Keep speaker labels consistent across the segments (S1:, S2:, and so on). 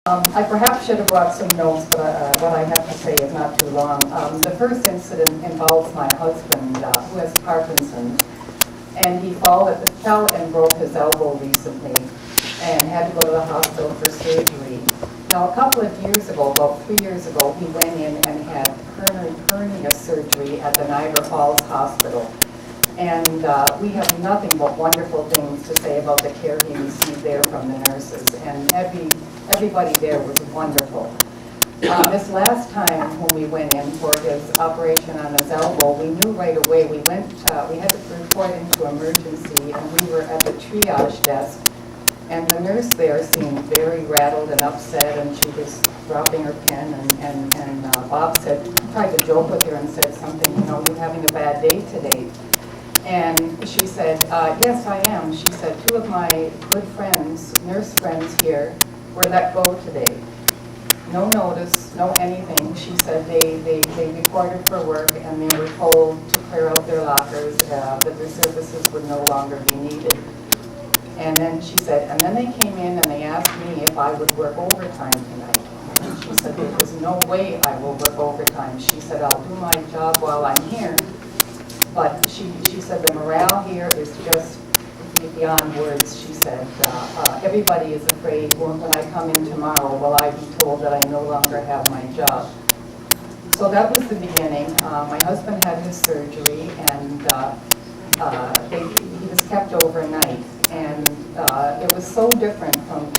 S1: I perhaps should have brought some notes, but what I have to say is not too long. The first incident involves my husband, who has Parkinson's, and he fell and broke his elbow recently and had to go to the hospital for surgery. Now, a couple of years ago, about 3 years ago, he went in and had hernia surgery at the Niagara Falls Hospital. And we have nothing but wonderful things to say about the care he received there from the nurses. And everybody there was wonderful. This last time when we went in for his operation on his elbow, we knew right away. We had to report into emergency, and we were at the triage desk. And the nurse there seemed very rattled and upset, and she was dropping her pen. And Bob tried to joke with her and said something, you're having a bad day today. And she said, yes, I am. She said, 2 of my good friends, nurse friends here, were let go today. No notice, no anything. She said they reported for work and they were told to clear out their lockers, that their services would no longer be needed. And then she said, and then they came in and they asked me if I would work overtime tonight. And she said, there's no way I will work overtime. She said, I'll do my job while I'm here. But she said the morale here is just beyond words. She said, everybody is afraid when I come in tomorrow, will I be told that I no longer have my job. So that was the beginning. My husband had his surgery, and he was kept overnight. And it was so different from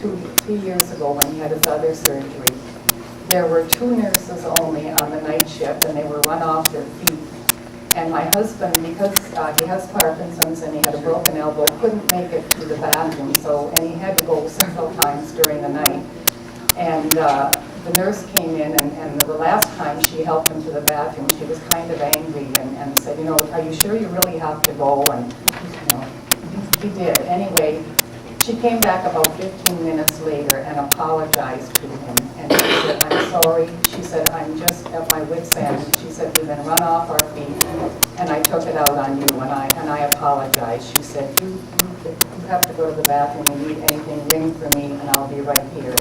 S1: 3 years ago when he had his other surgery. There were 2 nurses only on the night shift, and they were run off their feet. And my husband, because he has Parkinson's and he had a broken elbow, couldn't make it to the bathroom, and he had to go several times during the night. And the nurse came in, and the last time she helped him to the bathroom, she was kind of angry and said, are you sure you really have to go? And he did. Anyway, she came back about 15 minutes later and apologized to him. And she said, I'm sorry. She said, I'm just at my wit's end. She said, we've been run off our feet, and I took it out on you, and I apologize. She said, you have to go to the bathroom. You need anything, ring for me, and I'll be right here.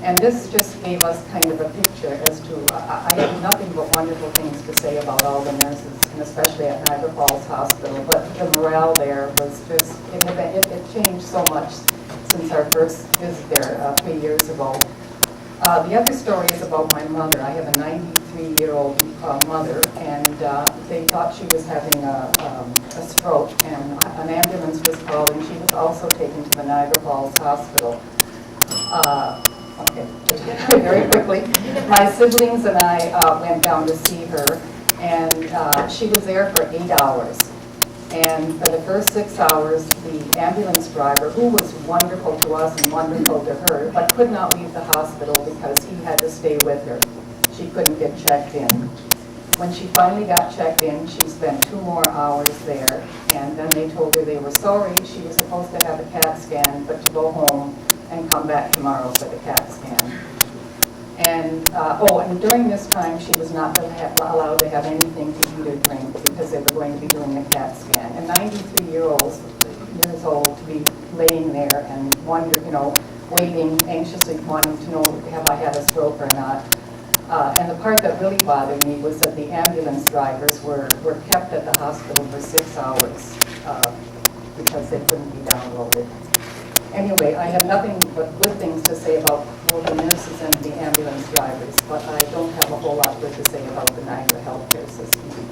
S1: And this just gave us kind of a picture as to, I have nothing but wonderful things to say about all the nurses, and especially at Niagara Falls Hospital, but the morale there was just, it changed so much since our first visit there 3 years ago. The other story is about my mother. I have a 93-year-old mother, and they thought she was having a stroke, and an ambulance was called, and she was also taken to the Niagara Falls Hospital. Okay, very quickly. My siblings and I went down to see her, and she was there for 8 hours. And for the first 6 hours, the ambulance driver, who was wonderful to us and wonderful to her, but could not leave the hospital because he had to stay with her. She couldn't get checked in. When she finally got checked in, she spent 2 more hours there, and then they told her they were sorry. She was supposed to have a CAT scan, but to go home and come back tomorrow for the CAT scan. And and during this time, she was not allowed to have anything to eat or drink because they were going to be doing a CAT scan. And 93 years old to be laying there and waiting, anxiously wanting to know, have I had a stroke or not? And the part that really bothered me was that the ambulance drivers were kept at the hospital for 6 hours because they couldn't be downloaded. Anyway, I have nothing but good things to say about both the nurses and the ambulance drivers, but I don't have a whole lot good to say about the Niagara healthcare system.